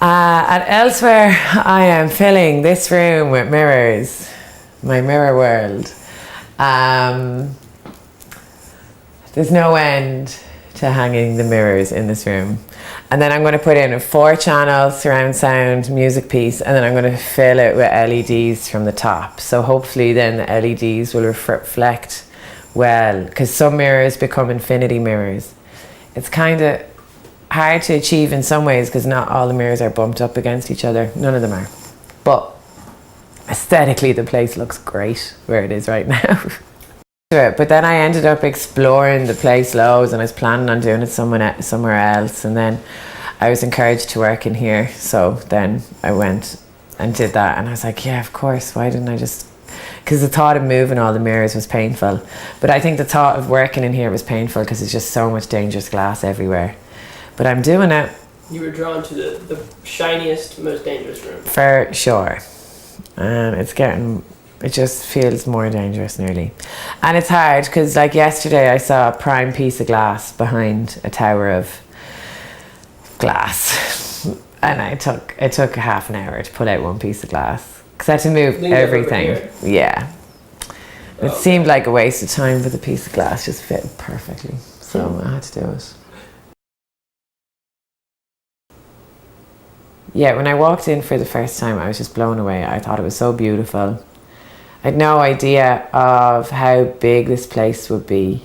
And elsewhere, I am filling this room with mirrors, my mirror world. There's no end to hanging the mirrors in this room. And then I'm going to put in a 4-channel surround sound music piece, and then I'm going to fill it with LEDs from the top. So hopefully then the LEDs will reflect well, because some mirrors become infinity mirrors. It's kind of hard to achieve in some ways because not all the mirrors are bumped up against each other. None of them are. But aesthetically, the place looks great where it is right now. But then I ended up exploring the place loads, and I was planning on doing it somewhere else, and then I was encouraged to work in here, so then I went and did that, and I was like, yeah, of course, why didn't I just, because the thought of moving all the mirrors was painful, but I think the thought of working in here was painful because it's just so much dangerous glass everywhere. But I'm doing it. You were drawn to the shiniest, most dangerous room. For sure. And it just feels more dangerous nearly. And it's hard because like yesterday I saw a prime piece of glass behind a tower of glass. And it took half an hour to pull out one piece of glass. Because I had to move everything. Yeah. It seemed like a waste of time, but the piece of glass just fit perfectly. So I had to do it. Yeah, when I walked in for the first time, I was just blown away. I thought it was so beautiful. I had no idea of how big this place would be.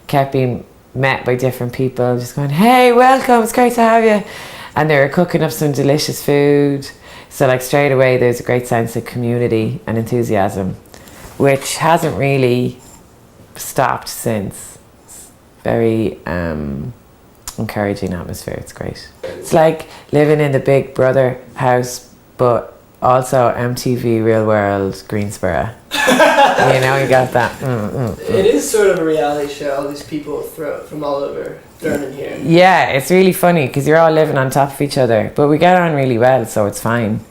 Kept being met by different people, just going, hey, welcome, it's great to have you. And they were cooking up some delicious food. So like straight away, there's a great sense of community and enthusiasm, which hasn't really stopped since. It's very encouraging atmosphere. It's great. It's like living in the Big Brother house, but also MTV Real World Greensboro. You know, you got that. It is sort of a reality show. All these people from all over thrown in here. Yeah, it's really funny because you're all living on top of each other, but we get on really well, so it's fine.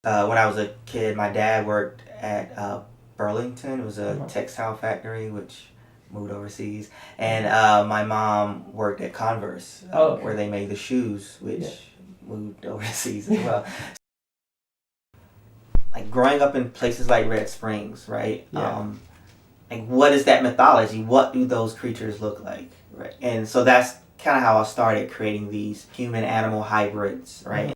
When I was a kid, my dad worked at Burlington. It was a textile factory, which moved overseas. And my mom worked at Converse, where they made the shoes, which moved overseas as well. Like growing up in places like Red Springs, right? Yeah. Like what is that mythology? What do those creatures look like, right? And so that's kind of how I started creating these human-animal hybrids, right?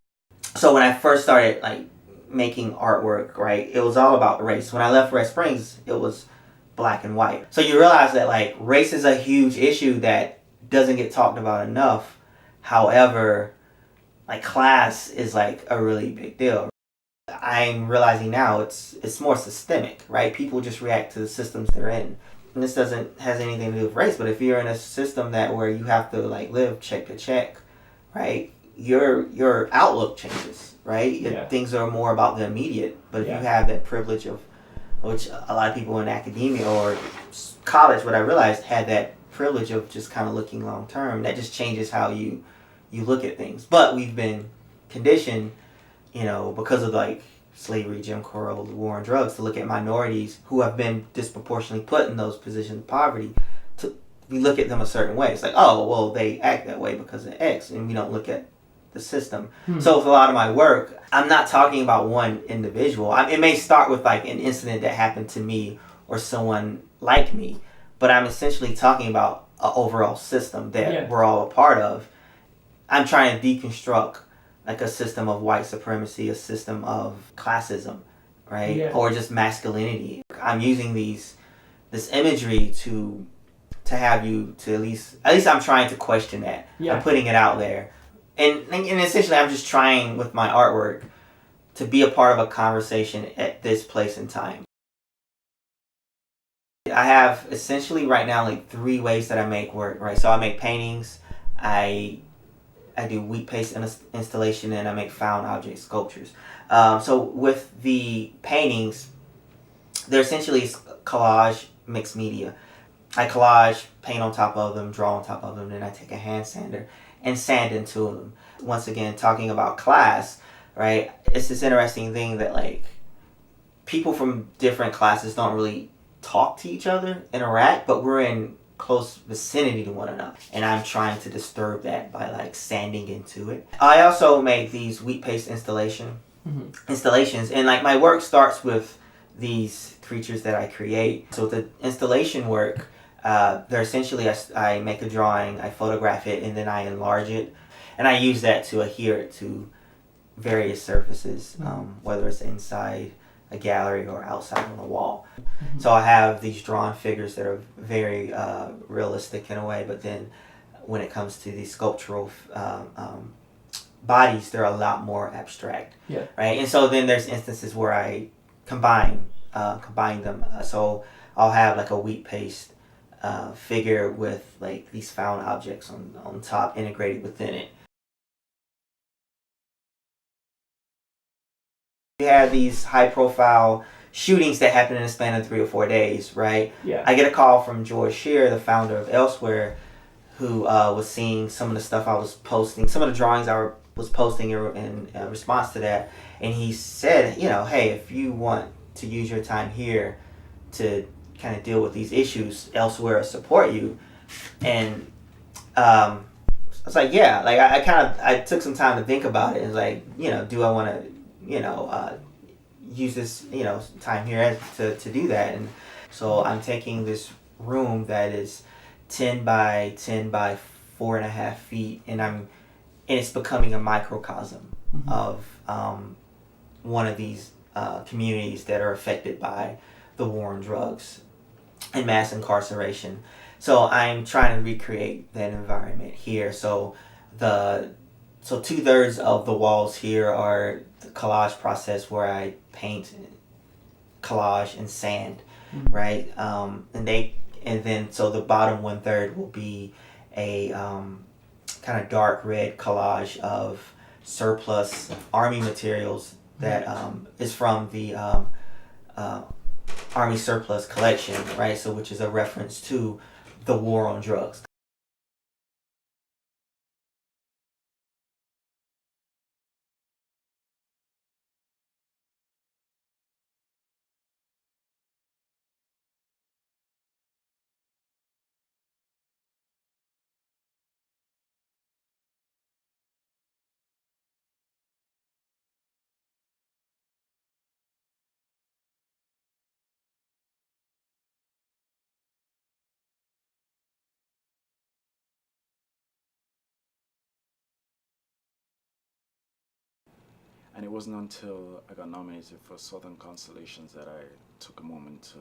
So when I first started like making artwork, right, it was all about race. When I left Red Springs, it was black and white. So you realize that like race is a huge issue that doesn't get talked about enough. However, like class is like a really big deal. I'm realizing now it's more systemic, right? People just react to the systems they're in. And this doesn't has anything to do with race, but if you're in a system that where you have to like live check to check, right? Your outlook changes, right? Yeah. Things are more about the immediate. But if you have that privilege of, which a lot of people in academia or college, what I realized had that privilege of just kind of looking long term. That just changes how you look at things. But we've been conditioned, you know, because of like slavery, Jim Crow, the war on drugs, to look at minorities who have been disproportionately put in those positions of poverty. We look at them a certain way. It's like, oh, well, they act that way because of X, and we don't look at the system. So with a lot of my work, I'm not talking about one individual. It may start with like an incident that happened to me or someone like me, but I'm essentially talking about an overall system that we're all a part of. I'm trying to deconstruct like a system of white supremacy, a system of classism, right? Yeah. Or just masculinity. I'm using this imagery to have you to at least I'm trying to question that. I'm putting it out there. And essentially I'm just trying with my artwork to be a part of a conversation at this place and time. I have essentially right now like 3 ways that I make work, right? So I make paintings, I do wheat paste installation, and I make found object sculptures. So with the paintings, they're essentially collage mixed media. I collage, paint on top of them, draw on top of them, then I take a hand sander and sand into them. Once again, talking about class, right? It's this interesting thing that like people from different classes don't really talk to each other, interact, but we're in close vicinity to one another. And I'm trying to disturb that by like sanding into it. I also make these wheat paste installations, and like my work starts with these creatures that I create. So the installation work, they're essentially, I make a drawing, I photograph it, and then I enlarge it. And I use that to adhere it to various surfaces, whether it's inside a gallery or outside on a wall. So I have these drawn figures that are very realistic in a way, but then when it comes to these sculptural bodies, they're a lot more abstract. Yeah. Right. And so then there's instances where I combine them. So I'll have like a wheat paste figure with like these found objects on top integrated within it. We had these high profile shootings that happened in a span of 3 or 4 days, right? Yeah. I get a call from George Shear, the founder of Elsewhere, who was seeing some of the stuff I was posting, some of the drawings I was posting in response to that. And he said, you know, hey, if you want to use your time here to kind of deal with these issues, Elsewhere support you. And I was like, yeah, like I took some time to think about it. And like, you know, do I want to, you know, use this, you know, time here to do that? And so I'm taking this room that is 10 by 10 by 4.5 feet, and it's becoming a microcosm of one of these communities that are affected by the war on drugs and mass incarceration. So I'm trying to recreate that environment here. So 2/3 of the walls here are the collage process where I paint, collage, and sand, right? And then so the bottom 1/3 will be a kind of dark red collage of surplus army materials that is from the Army Surplus Collection, right? So which is a reference to the war on drugs. And it wasn't until I got nominated for Southern Constellations that I took a moment to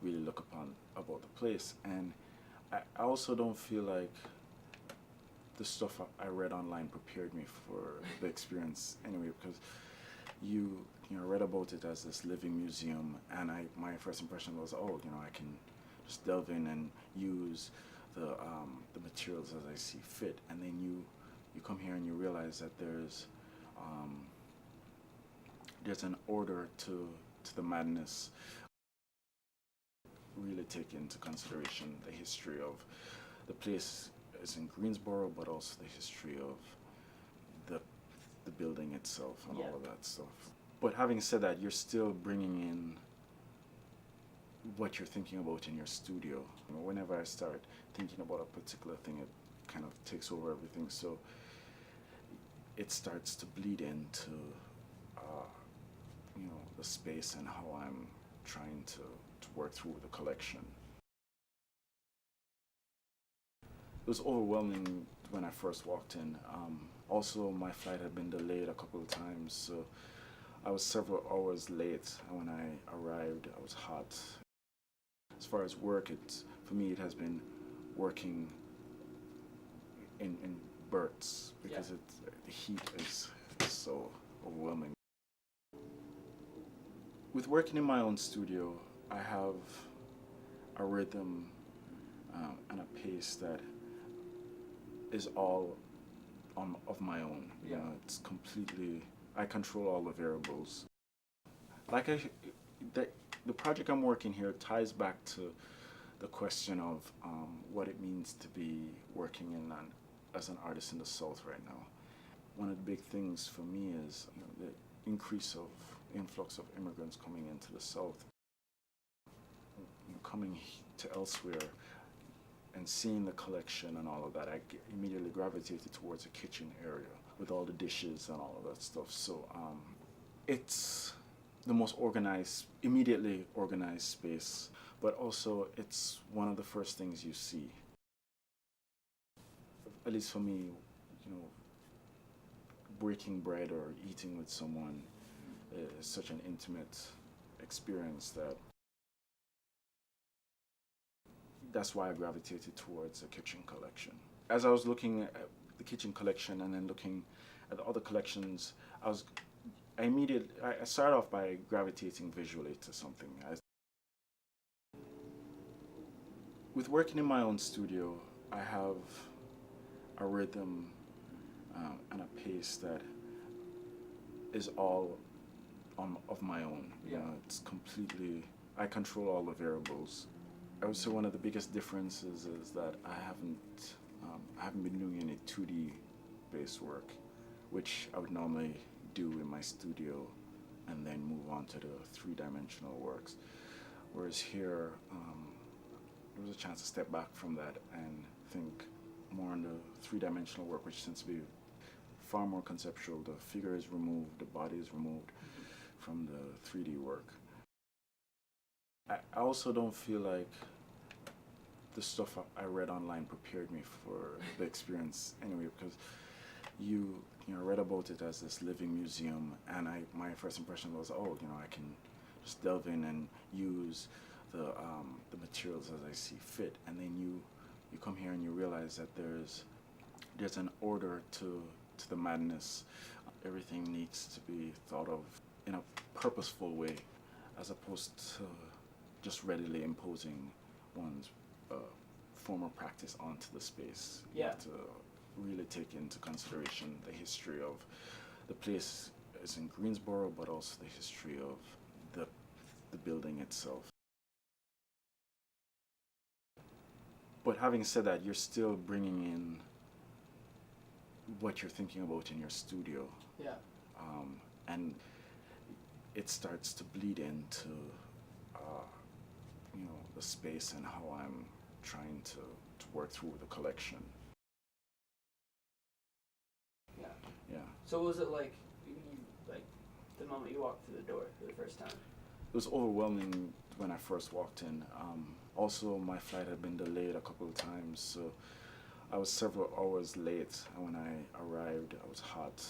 really look upon about the place. And I also don't feel like the stuff I read online prepared me for the experience anyway, because you read about it as this living museum, and my first impression was, oh, I can just delve in and use the materials as I see fit. And then you come here and you realize that there's an order to the madness. Really take into consideration the history of the place is in Greensboro, but also the history of the building itself and all of that stuff. But having said that, you're still bringing in what you're thinking about in your studio. Whenever I start thinking about a particular thing, it kind of takes over everything. So it starts to bleed into the space and how I'm trying to work through the collection. It was overwhelming when I first walked in. Also, my flight had been delayed a couple of times, so I was several hours late. And when I arrived, I was hot. As far as work, for me it has been working in bursts because the heat is so overwhelming. With working in my own studio, I have a rhythm and a pace that is all of my own. It's completely, I control all the variables. The project I'm working here ties back to the question of what it means to be working as an artist in the South right now. one of the big things for me is the influx of immigrants coming into the South. Coming to elsewhere and seeing the collection and all of that, I immediately gravitated towards the kitchen area with all the dishes and all of that stuff. So it's the most immediately organized space, but also it's one of the first things you see. At least for me, breaking bread or eating with someone is such an intimate experience that's why I gravitated towards the kitchen collection. As I was looking at the kitchen collection and then looking at the other collections, I started off by gravitating visually to something. With working in my own studio, I have a rhythm and a pace that is all of my own. It's completely, I control all the variables. I would say one of the biggest differences is that I haven't been doing any 2D based work, which I would normally do in my studio and then move on to the 3-dimensional works. Whereas here, there was a chance to step back from that and think more on the 3-dimensional work, which tends to be far more conceptual. The figure is removed, the body is removed from the 3D work. I also don't feel like the stuff I read online prepared me for the experience anyway, because you read about it as this living museum, and my first impression was, I can just delve in and use the materials as I see fit, and then you come here and you realize that there's an order to the madness. Everything needs to be thought of in a purposeful way, as opposed to just readily imposing one's form of practice onto the space. You have to really take into consideration the history of the place is in Greensboro, but also the history of the building itself. But having said that, you're still bringing in what you're thinking about in your studio. Yeah. And it starts to bleed into the space and how I'm trying to work through the collection. Yeah. Yeah. So what was it like, the moment you walked through the door for the first time? It was overwhelming when I first walked in. Also, my flight had been delayed a couple of times, so I was several hours late. And when I arrived, I was hot.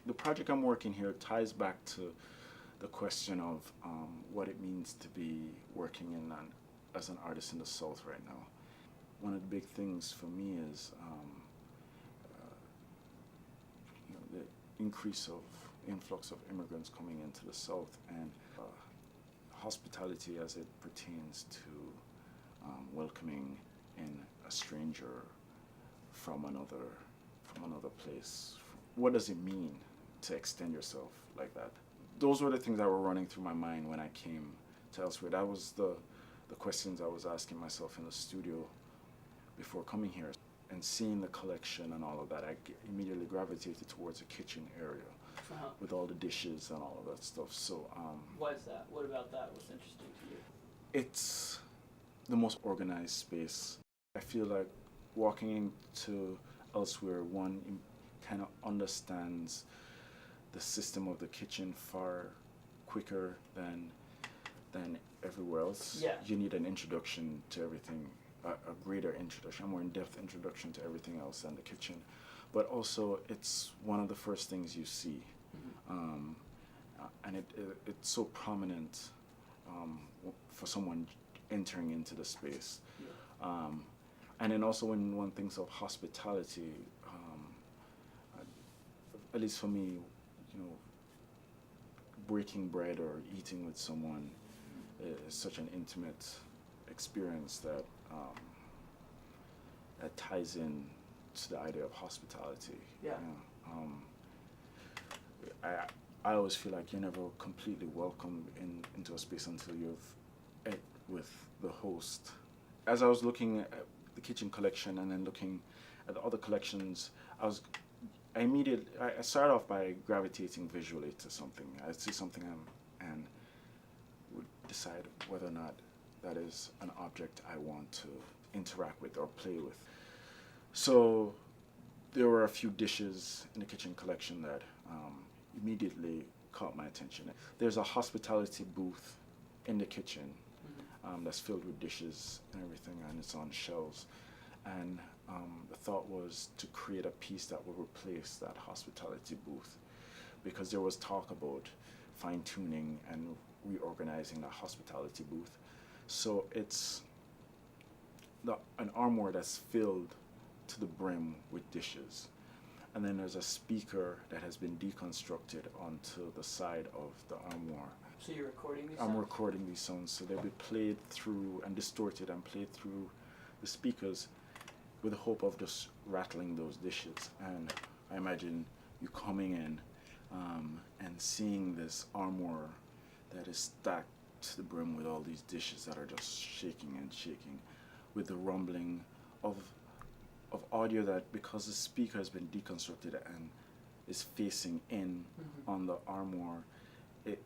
The project I'm working here ties back to the question of what it means to be working as an artist in the South right now. One of the big things for me is the influx of immigrants coming into the South, and hospitality as it pertains to welcoming in a stranger from another place. What does it mean to extend yourself like that? Those were the things that were running through my mind when I came to Elsewhere. That was the questions I was asking myself in the studio before coming here. And seeing the collection and all of that, I immediately gravitated towards the kitchen area with all the dishes and all of that stuff. So why is that? What about that was interesting to you? It's the most organized space. I feel like walking into Elsewhere, one kind of understands the system of the kitchen far quicker than everywhere else. Yeah. You need an introduction to everything, a greater introduction, a more in-depth introduction to everything else than the kitchen. But also, it's one of the first things you see. Mm-hmm. And it's so prominent for someone entering into the space. Yeah. And then also when one thinks of hospitality, at least for me, breaking bread or eating with someone is such an intimate experience that ties in to the idea of hospitality. Yeah. You know, I always feel like you're never completely welcome into a space until you've ate with the host. As I was looking at the kitchen collection and then looking at the other collections, I started off by gravitating visually to something. I see something and would decide whether or not that is an object I want to interact with or play with. So there were a few dishes in the kitchen collection that immediately caught my attention. There's a hospitality booth in the kitchen that's filled with dishes and everything, and it's on shelves. And the thought was to create a piece that would replace that hospitality booth, because there was talk about fine-tuning and reorganizing the hospitality booth. So it's an armoire that's filled to the brim with dishes. And then there's a speaker that has been deconstructed onto the side of the armoire. So you're recording these I'm sounds? recording these sounds, so they'll be played through and distorted and played through the speakers with the hope of just rattling those dishes. And I imagine you coming in and seeing this armoire that is stacked to the brim with all these dishes that are just shaking and shaking, with the rumbling of audio that, because the speaker has been deconstructed and is facing in on the armoire,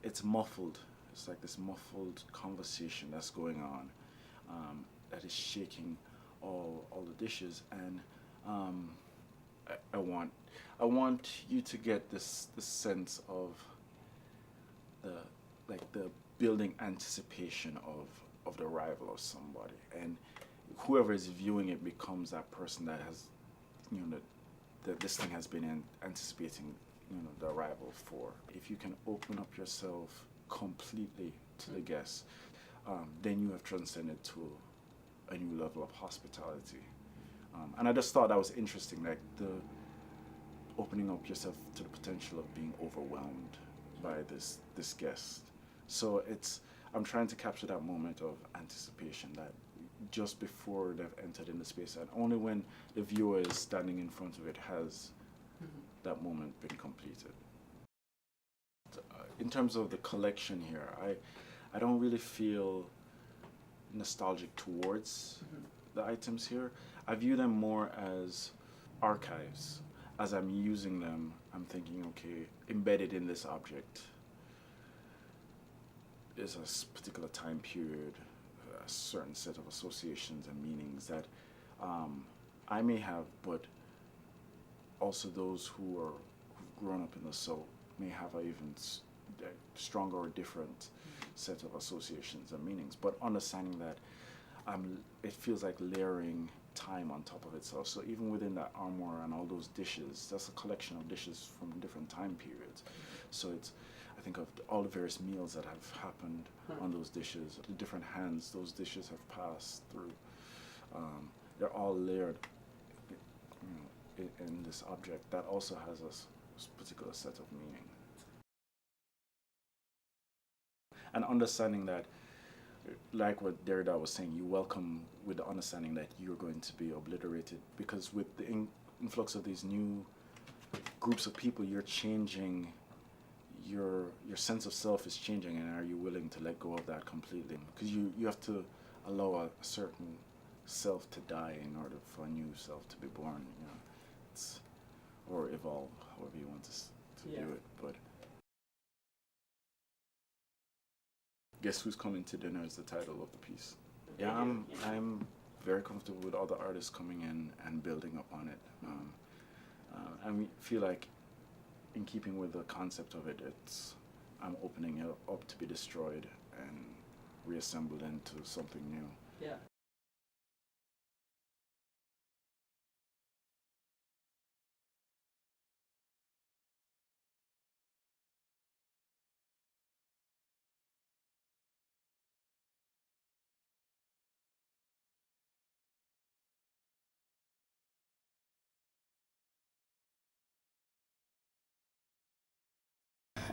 it's muffled. It's like this muffled conversation that's going on that is shaking all the dishes. And I want you to get this sense of the building anticipation of the arrival of somebody, and whoever is viewing it becomes that person that has, that this thing has been anticipating, the arrival for. If you can open up yourself completely to the guests, then you have transcended to a new level of hospitality. And I just thought that was interesting, like the opening up yourself to the potential of being overwhelmed by this guest. So I'm trying to capture that moment of anticipation, that just before they've entered in the space, and only when the viewer is standing in front of it has that moment been completed. In terms of the collection here, I don't really feel nostalgic towards the items here. I view them more as archives. As I'm using them, I'm thinking, okay, embedded in this object is a particular time period, a certain set of associations and meanings that I may have, but also those who've grown up in the South may have an even stronger or different set of associations and meanings. But understanding that it feels like layering time on top of itself. So even within that armoire and all those dishes, that's a collection of dishes from different time periods. So I think of all the various meals that have happened on those dishes, the different hands those dishes have passed through. They're all layered in this object that also has a particular set of meaning. And understanding that, like what Derrida was saying, you welcome with the understanding that you're going to be obliterated, because with the influx of these new groups of people, you're changing, your sense of self is changing, and are you willing to let go of that completely? Because you have to allow a certain self to die in order for a new self to be born, or evolve, however you want to view it. But Guess Who's Coming to Dinner is the title of the piece. Yeah, I'm very comfortable with other artists coming in and building upon it. I feel like, in keeping with the concept of it, I'm opening it up to be destroyed and reassembled into something new. Yeah.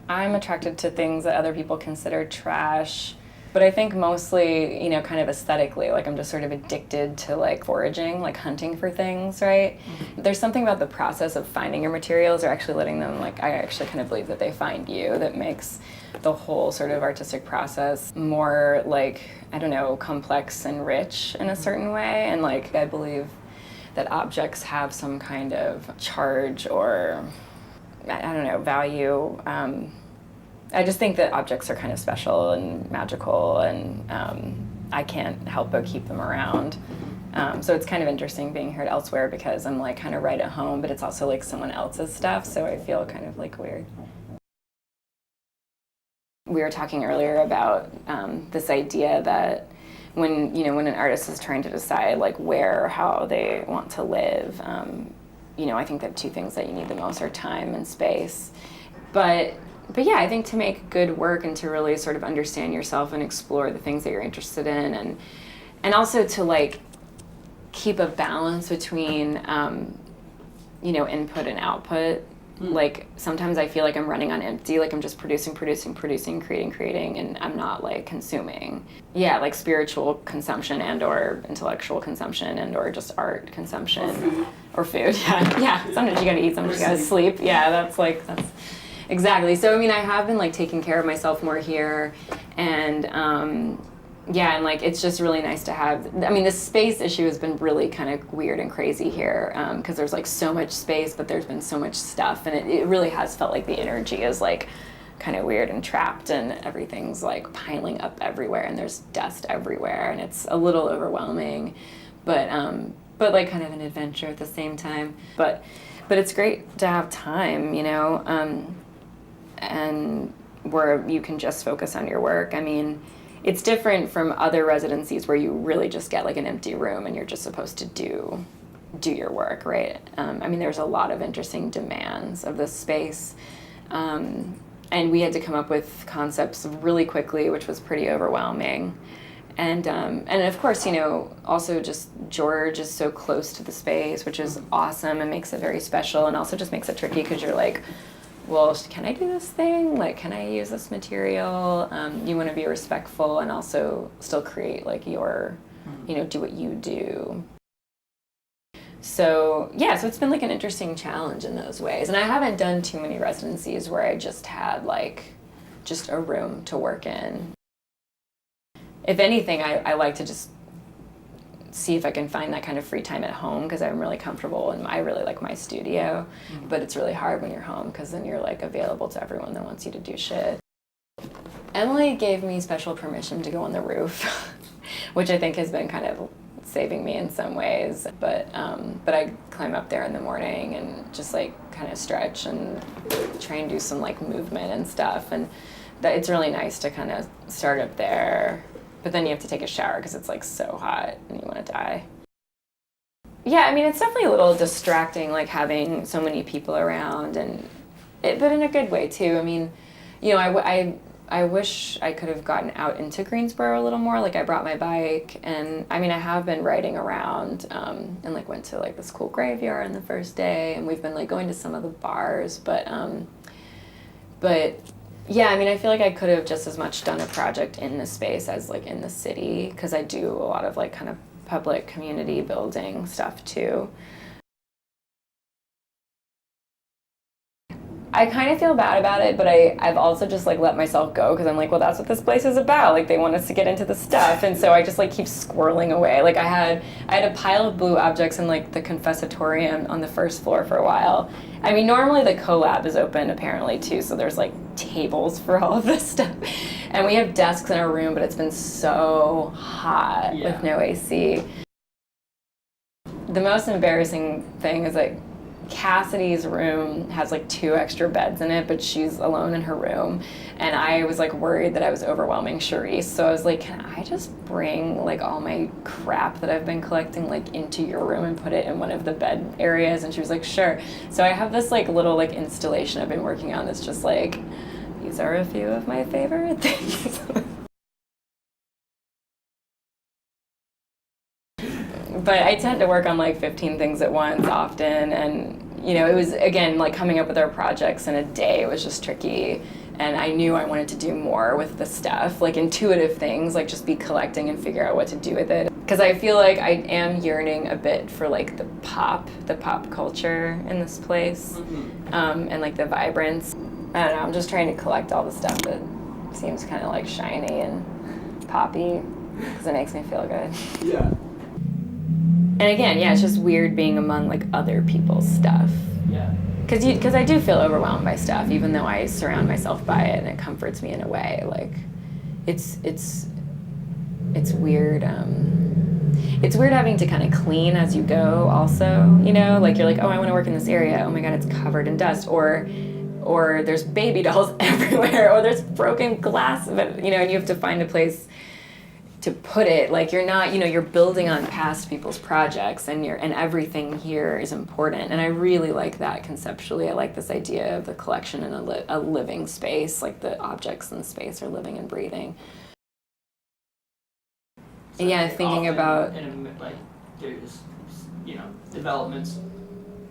I'm attracted to things that other people consider trash, But I think mostly, you know, kind of aesthetically, like I'm just sort of addicted to like foraging, like hunting for things, right? Mm-hmm. There's something about the process of finding your materials or actually letting them, like, I actually kind of believe that they find you, that makes the whole sort of artistic process more like, I don't know, complex and rich in a certain way. And like, I believe that objects have some kind of charge or, I don't know, value. I just think that objects are kind of special and magical, and I can't help but keep them around. So it's kind of interesting being here at Elsewhere because I'm like kind of right at home, but it's also like someone else's stuff, so I feel kind of like weird. We were talking earlier about this idea that when an artist is trying to decide like where or how they want to live, I think that two things that you need the most are time and space. But yeah, I think to make good work and to really sort of understand yourself and explore the things that you're interested in, and also to like keep a balance between input and output. Like sometimes I feel like I'm running on empty, like I'm just producing, creating, and I'm not like consuming. Yeah, like spiritual consumption and or intellectual consumption and or just art consumption. Or food. Yeah. Sometimes you gotta eat, sometimes you gotta sleep. Yeah, that's exactly. So, I mean, I have been like taking care of myself more here, and and like it's just really nice to have. I mean, the space issue has been really kind of weird and crazy here because there's like so much space, but there's been so much stuff, and it really has felt like the energy is like kind of weird and trapped, and everything's like piling up everywhere, and there's dust everywhere, and it's a little overwhelming, but like kind of an adventure at the same time. But it's great to have time, and where you can just focus on your work. I mean, it's different from other residencies where you really just get like an empty room and you're just supposed to do your work, right? I mean, there's a lot of interesting demands of this space. And we had to come up with concepts really quickly, which was pretty overwhelming. And of course, also just George is so close to the space, which is awesome and makes it very special, and also just makes it tricky because you're like, well, can I do this thing? Like, can I use this material? You want to be respectful and also still create like your, do what you do. So so it's been like an interesting challenge in those ways. And I haven't done too many residencies where I just had like just a room to work in. If anything, I like to just see if I can find that kind of free time at home because I'm really comfortable and I really like my studio. But it's really hard when you're home because then you're like available to everyone that wants you to do shit. Emily gave me special permission to go on the roof, which I think has been kind of saving me in some ways. But I climb up there in the morning and just like kind of stretch and try and do some like movement and stuff. And it's really nice to kind of start up there. But then you have to take a shower because it's like so hot and you want to die. Yeah, I mean, it's definitely a little distracting, like having so many people around, but in a good way too. I mean, I wish I could have gotten out into Greensboro a little more. Like I brought my bike, and I mean, I have been riding around and like went to like this cool graveyard on the first day, and we've been like going to some of the bars, but yeah, I mean, I feel like I could have just as much done a project in the space as like in the city because I do a lot of like kind of public community building stuff too. I kind of feel bad about it, but I've also just like let myself go because I'm like, well, that's what this place is about. Like they want us to get into the stuff, and so I just like keep squirreling away. Like I had a pile of blue objects in like the confessatorium on the first floor for a while. I mean, normally the collab is open apparently too, so there's like tables for all of this stuff, and we have desks in our room, but it's been so hot with no AC. The most embarrassing thing is like Cassidy's room has like 2 extra beds in it, but she's alone in her room, and I was like worried that I was overwhelming Charisse, so I was like, can I just bring like all my crap that I've been collecting like into your room and put it in one of the bed areas? And she was like, sure. So I have this like little like installation I've been working on that's just like, these are a few of my favorite things. But I tend to work on like 15 things at once often, and you know, it was, again, like coming up with our projects in a day was just tricky. And I knew I wanted to do more with the stuff, like intuitive things, like just be collecting and figure out what to do with it. Because I feel like I am yearning a bit for like the pop culture in this place, and like the vibrance. I don't know, I'm just trying to collect all the stuff that seems kind of like shiny and poppy, because it makes me feel good. Yeah. And again, yeah, it's just weird being among like other people's stuff. Yeah. Because I do feel overwhelmed by stuff, even though I surround myself by it and it comforts me in a way. Like, it's weird. It's weird having to kind of clean as you go. Also, you know, like you're like, oh, I want to work in this area. Oh my God, it's covered in dust. Or there's baby dolls everywhere. Or there's broken glass. But you know, and you have to find a place to put it. Like you're not, you know, you're building on past people's projects, and everything here is important. And I really like that conceptually. I like this idea of the collection in a living space, like the objects in the space are living and breathing. So Yeah, like thinking often about like there's, you know, developments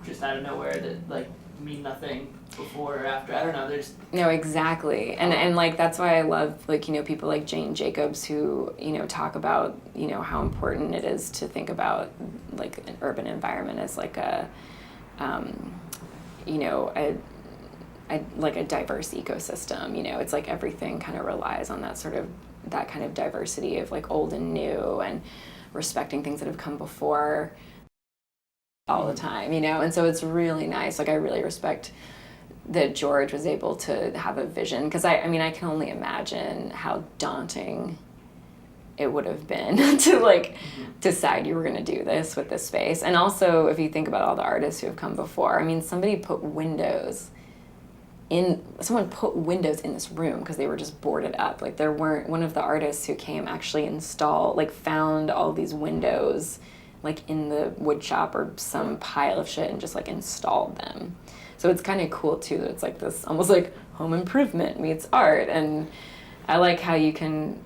just out of nowhere that like mean nothing before or after. I don't know. There's no, exactly. And like that's why I love, like, you know, people like Jane Jacobs who, you know, talk about, you know, how important it is to think about like an urban environment as like a you know, like a diverse ecosystem. You know, it's like everything kind of relies on that kind of diversity of like old and new, and respecting things that have come before all the time, you know. And so it's really nice. Like I really respect that George was able to have a vision, because I mean I can only imagine how daunting it would have been to like decide you were going to do this with this space. And also if you think about all the artists who have come before, I mean someone put windows in this room because they were just boarded up. Like there weren't, one of the artists who came actually found all these windows like in the wood shop or some pile of shit and just like installed them. So it's kind of cool too that it's like this almost like home improvement meets art. And I like how you can,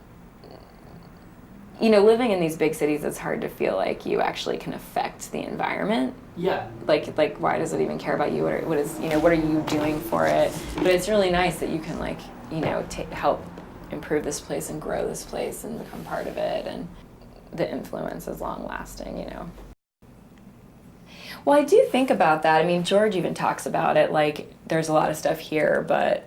you know, living in these big cities, it's hard to feel like you actually can affect the environment. yeah. Like why does it even care about you? What is, you know, what are you doing for it? But it's really nice that you can like, you know, help improve this place and grow this place and become part of it, and the influence is long lasting, you know. Well, I do think about that. I mean, George even talks about it, like there's a lot of stuff here, but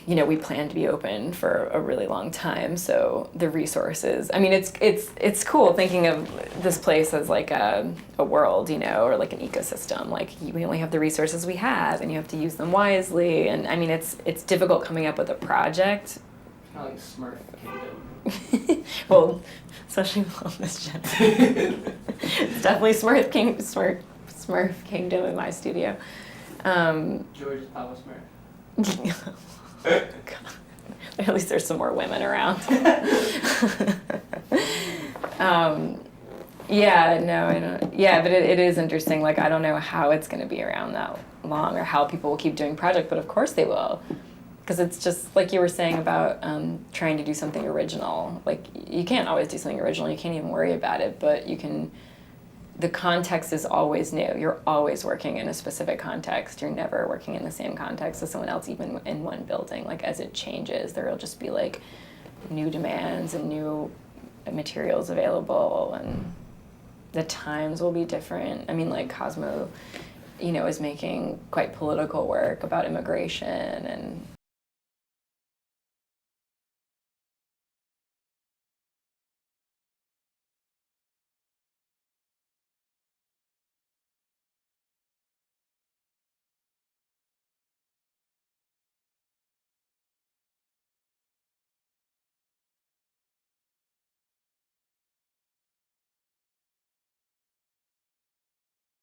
you know, we plan to be open for a really long time, so the resources, I mean, it's cool thinking of this place as like a world, you know, or like an ecosystem. Like we only have the resources we have, and you have to use them wisely. And I mean, it's difficult coming up with a project. Kind of like Smurf Kingdom. Well, especially on this generation. It's definitely Smurf Kingdom in my studio. George is Papa Smurf. At least there's some more women around. Yeah, no, I don't. Yeah, but it is interesting. Like, I don't know how it's going to be around that long, or how people will keep doing projects, but of course they will. Because it's just like you were saying about trying to do something original. Like, you can't always do something original. You can't even worry about it, but you can. The context is always new. You're always working in a specific context. You're never working in the same context as someone else, even in one building. Like, as it changes, there will just be like new demands and new materials available, and the times will be different. I mean, like Cosmo, you know, is making quite political work about immigration, and